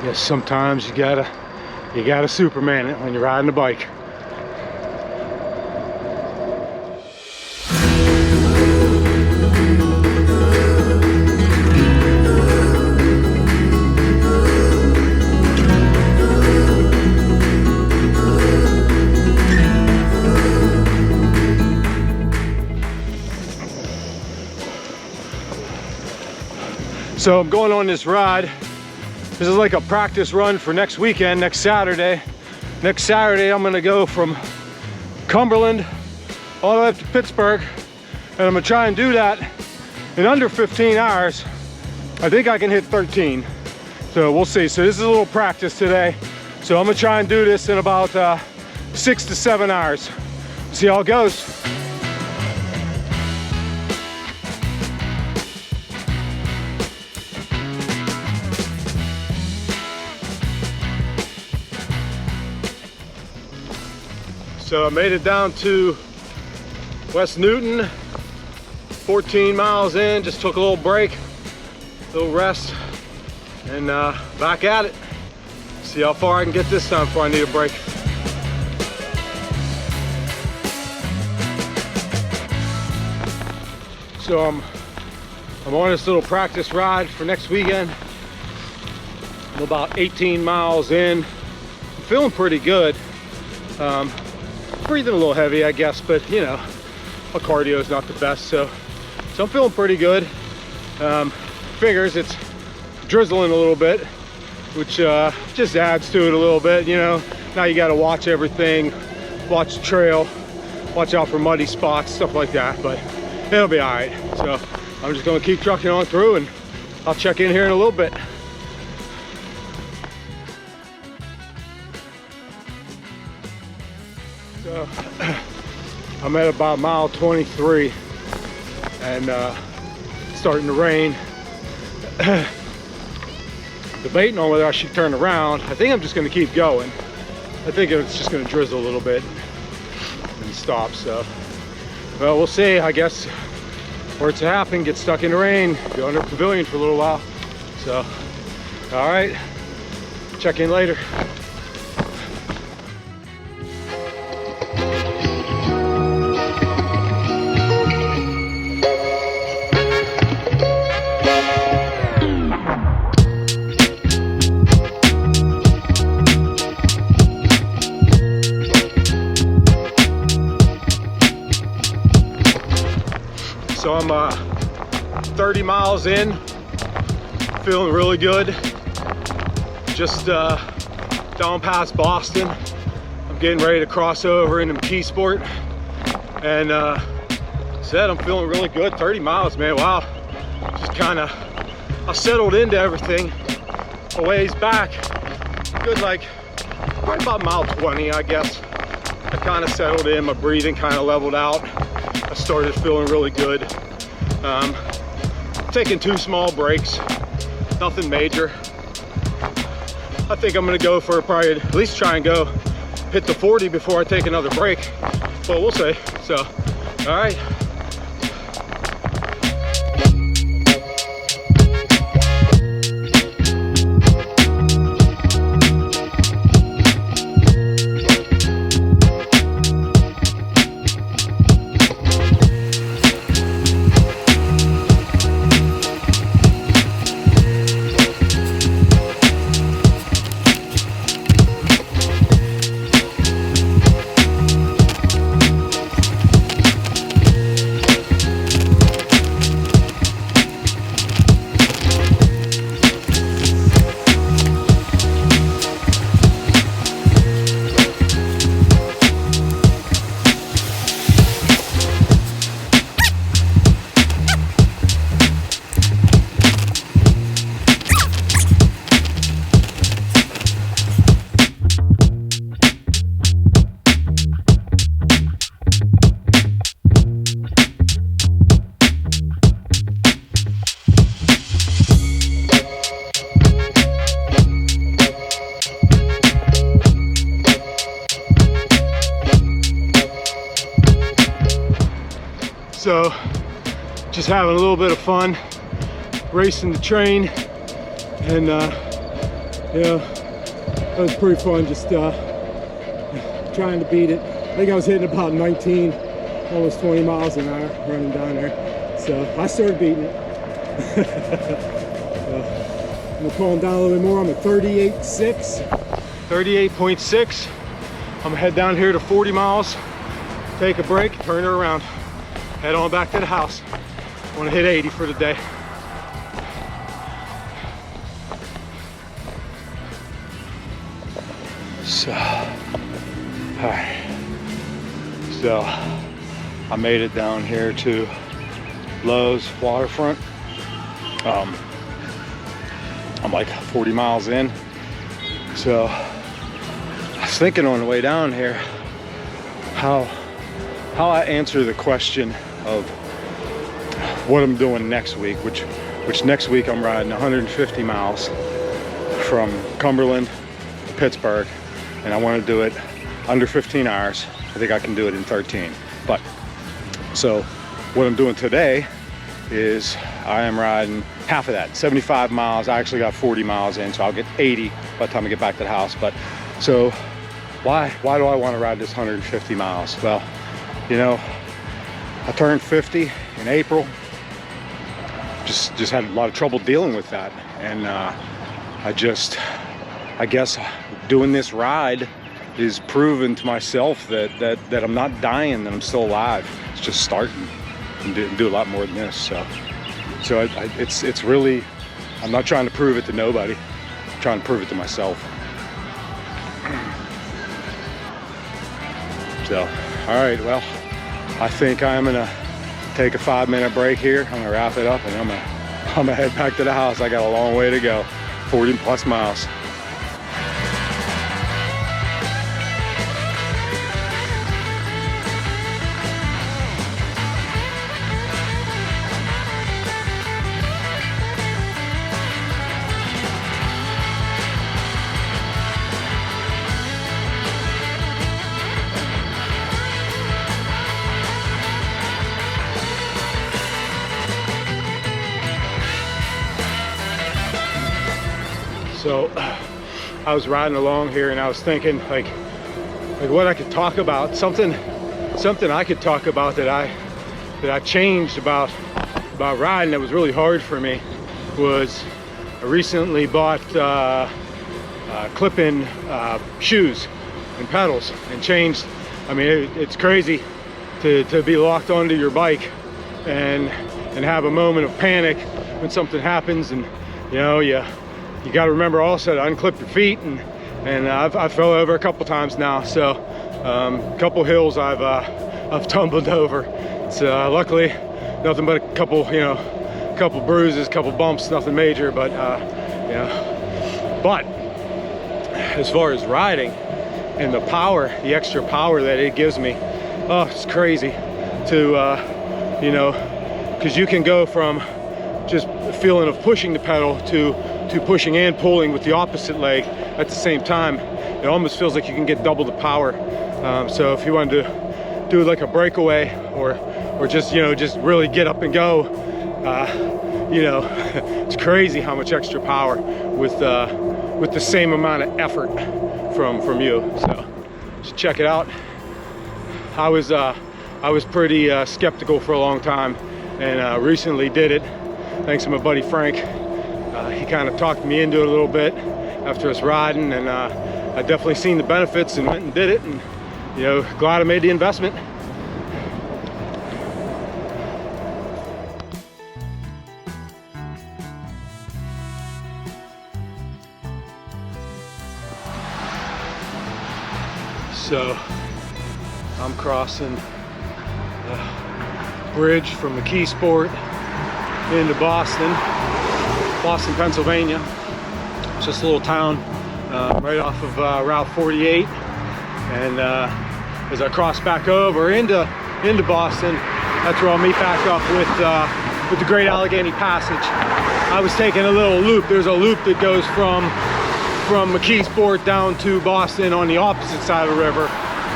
Yes, sometimes you gotta Superman it when you're riding a bike. So I'm going on this ride. This is like a practice run for next weekend, next Saturday. Next Saturday, I'm gonna go from Cumberland all the way up to Pittsburgh. And I'm gonna try and do that in under 15 hours. I think I can hit 13. So we'll see. So this is a little practice today. So I'm gonna try and do this in about 6 to 7 hours. See how it goes. So I made it down to West Newton, 14 miles in, just took a little break, a little rest, and back at it. See how far I can get this time before I need a break. So I'm on this little practice ride for next weekend. I'm about 18 miles in. I'm feeling pretty good. Breathing a little heavy, I guess, but you know, my cardio is not the best, so I'm feeling pretty good. Figures it's drizzling a little bit, which just adds to it a little bit. You know, now you got to watch everything, watch the trail, watch out for muddy spots, stuff like that, but it'll be all right. So I'm just gonna keep trucking on through, and I'll check in here in a little bit. So I'm at about mile 23 and it's starting to rain. Debating on whether I should turn around. I think I'm just going to keep going. I think it's just going to drizzle a little bit and stop. So, well, we'll see. I guess where it's happening, get stuck in the rain, go under pavilion for a little while. So, all right, check in later. So I'm 30 miles in, feeling really good. Just down past Boston. I'm getting ready to cross over into McKeesport. And said I'm feeling really good. 30 miles, man, wow. Just kind of, I settled into everything a ways back. Good, like, right about mile 20, I guess. I kind of settled in, my breathing kind of leveled out. I started feeling really good. Taking 2 small breaks, nothing major. I think I'm gonna go for probably at least try and go hit the 40 before I take another break, but we'll see. So, all right. So just having a little bit of fun racing the train and Yeah, that was pretty fun, just trying to beat it. I think I was hitting about 19, almost 20 miles an hour running down there. So I started beating it. I'm gonna pull them down a little bit more. I'm at 38.6. 38.6. I'm gonna head down here to 40 miles, take a break, turn her around, head on back to the house. I wanna hit 80 for the day. So, all right. So, I made it down here to Lowe's waterfront. I'm like 40 miles in. So, I was thinking on the way down here how I answer the question of what I'm doing next week, which next week I'm riding 150 miles from Cumberland to Pittsburgh, and I want to do it under 15 hours. I think I can do it in 13. But so what I'm doing today is I am riding half of that, 75 miles. I actually got 40 miles in, so I'll get 80 by the time I get back to the house. But so why do I want to ride this 150 miles? Well, you know, I turned 50 in April. Just had a lot of trouble dealing with that, and I guess doing this ride is proving to myself that I'm not dying, that I'm still alive. It's just starting and do a lot more than this. So it's really, I'm not trying to prove it to nobody. I'm trying to prove it to myself. So, all right, well, I think I'm gonna take a 5-minute break here. I'm gonna wrap it up, and I'm gonna head back to the house. I got a long way to go, 40 plus miles. So I was riding along here, and I was thinking like what I could talk about, something I could talk about that I changed about riding that was really hard for me. Was I recently bought clip-in shoes and pedals, and changed. I mean, it's crazy to be locked onto your bike and have a moment of panic when something happens, and you know, you got to remember also to unclip your feet, and I've fell over a couple times now. So a couple hills I've tumbled over. So luckily nothing but a couple bruises, couple bumps, nothing major. But but as far as riding and the power, the extra power that it gives me, oh, it's crazy to because you can go from just a feeling of pushing the pedal to pushing and pulling with the opposite leg at the same time. It almost feels like you can get double the power. So if you wanted to do like a breakaway or just really get up and go, it's crazy how much extra power with the same amount of effort from you. So just check it out. I was pretty skeptical for a long time, and recently did it thanks to my buddy Frank. He kind of talked me into it a little bit after us riding, and I definitely seen the benefits and went and did it, and glad I made the investment. So I'm crossing the bridge from McKeesport into Boston, Pennsylvania. It's just a little town right off of Route 48. And as I cross back over into Boston, that's where I'll meet back up with the Great Allegheny Passage. I was taking a little loop. There's a loop that goes from McKeesport down to Boston on the opposite side of the river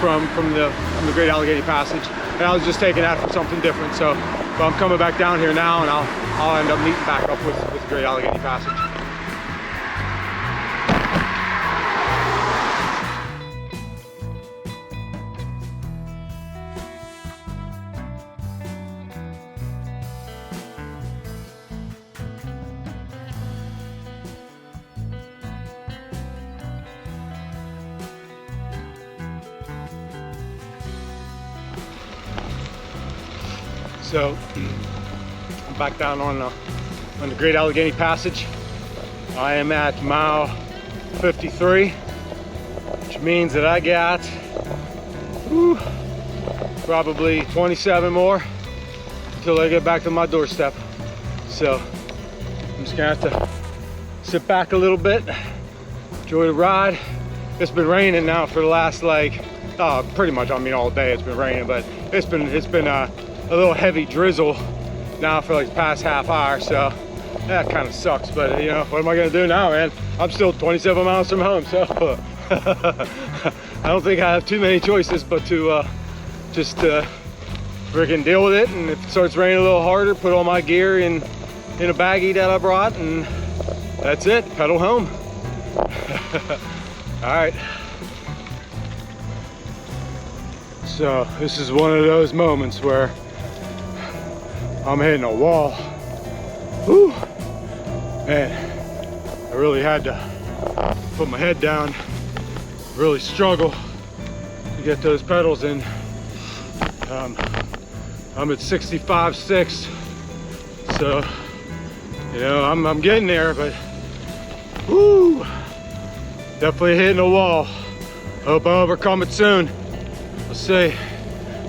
from the Great Allegheny Passage. And I was just taking that for something different. So but I'm coming back down here now, and I'll end up meeting back up with the Great Allegheny Passage. So I'm back down on the Great Allegheny Passage. I am at mile 53, which means that I got probably 27 more until I get back to my doorstep. So I'm just gonna have to sit back a little bit, enjoy the ride. It's been raining now for the last pretty much, I mean, all day it's been raining, but it's been a little heavy drizzle now for like the past half hour, so that kind of sucks. But you know, what am I gonna do now, man? I'm still 27 miles from home, so I don't think I have too many choices but to just freaking deal with it. And if it starts raining a little harder, put all my gear in a baggie that I brought, and that's it, pedal home. All right. So this is one of those moments where I'm hitting a wall. Whew. Man, I really had to put my head down, really struggle to get those pedals in. I'm at 65.6, so you know, I'm getting there, but whoo, definitely hitting a wall. Hope I overcome it soon. We'll see.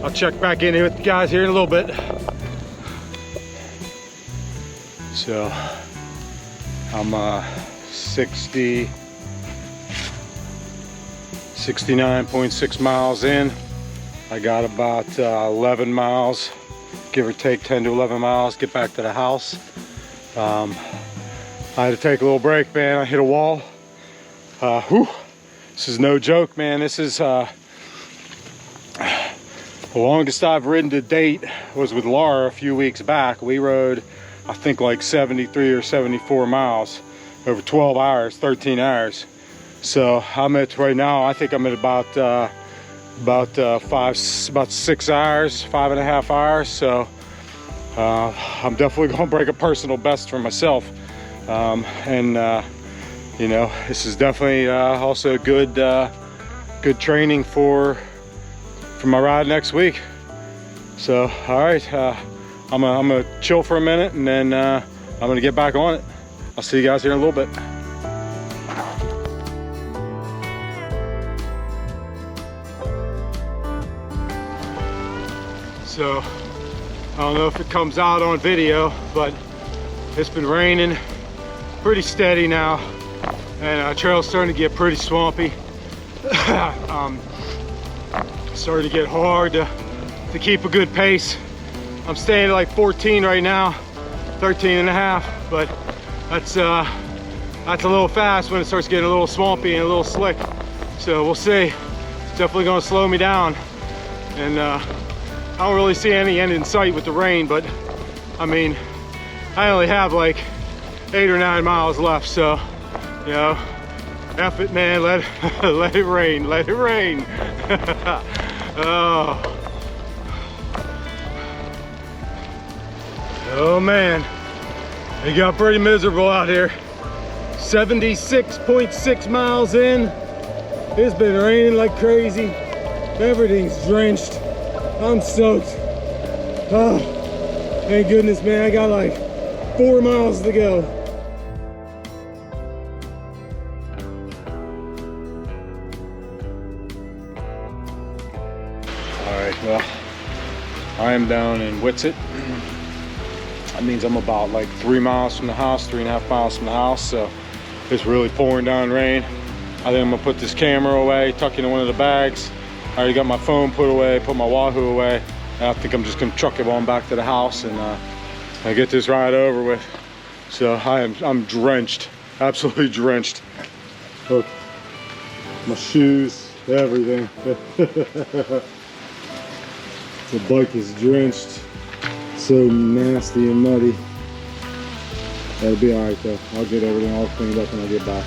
I'll check back in here with the guys here in a little bit. So I'm 69.6 miles in. I got about 11 miles, give or take 10 to 11 miles, get back to the house. I had to take a little break, man. I hit a wall. This is no joke, man. This is the longest I've ridden to date was with Laura a few weeks back. We rode, I think, like 73 or 74 miles over 12 hours, 13 hours. So I'm at, right now, I think I'm at about 6 hours, 5.5 hours. So I'm definitely gonna break a personal best for myself. You know, this is definitely also good training for my ride next week. So, all right, I'm gonna chill for a minute, and then I'm gonna get back on it. I'll see you guys here in a little bit. So, I don't know if it comes out on video, but it's been raining pretty steady now, and trail's starting to get pretty swampy. Starting to get hard to keep a good pace. I'm staying at like 14 right now, 13 and a half, but that's a little fast when it starts getting a little swampy and a little slick. So we'll see. It's definitely gonna slow me down. And I don't really see any end in sight with the rain, but I mean, I only have like 8 or 9 miles left, so you know, F it, man. Let it rain, let it rain. Oh man, it got pretty miserable out here. 76.6 miles in. It's been raining like crazy. Everything's drenched. I'm soaked. Oh, thank goodness, man. I got like 4 miles to go. Well, I am down in Whitsett. That means I'm about like 3 miles from the house, 3.5 miles from the house. So it's really pouring down rain. I think I'm gonna put this camera away, tuck into one of the bags. I already got my phone put away, put my Wahoo away. And I think I'm just gonna truck it on back to the house and get this ride over with. So I'm drenched, absolutely drenched. Look, my shoes, everything. The bike is drenched, so nasty and muddy. That'll be all right though. I'll get everything all cleaned up when I get back.